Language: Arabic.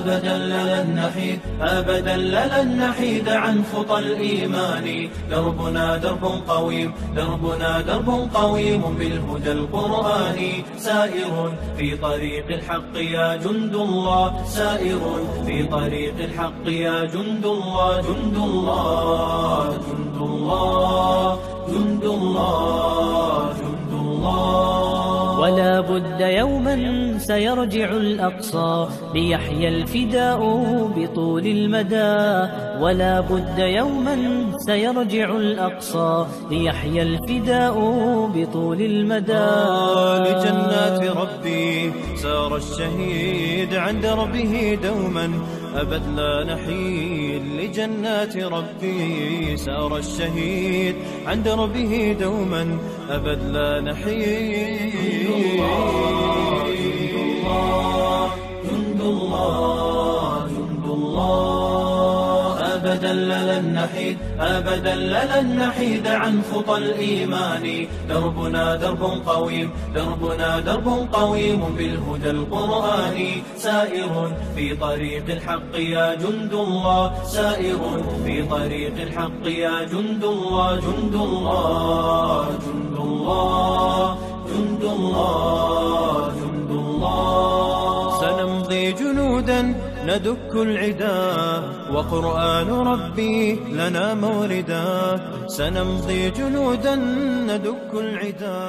أبدا لن نحيد أبدا لن نحيد عن خطى الإيمان. دربنا درب قويم دربنا درب قويم بالهدى القرآني. سائر في طريق الحق يا جند الله سائر في طريق الحق يا جند الله جند الله جند الله جند الله جند الله. ولا بد يوما سيرجع الأقصى ليحيى الفداء بطول المدى. ولا بد يوما سيرجع الأقصى ليحيى الفداء بطول المدى. لجنات ربي سار الشهيد عن دربه دوما أبد لا نحيد. لجنات ربي سار الشهيد عن دربه دوما أبد لا نحيد. جند الله جند الله أبدا لن نحيد أبدا لن نحيد عن خطى الإيمان. دربنا درب قويم دربنا درب قويم بالهدى القرآني. سائر في طريق الحق يا جند الله سائر في طريق الحق يا جند الله جند الله جند الله جند الله جند الله. سنمضي جنودا ندك العدا وقرآن ربي لنا موردا. سنمضي جنودا ندك العدا.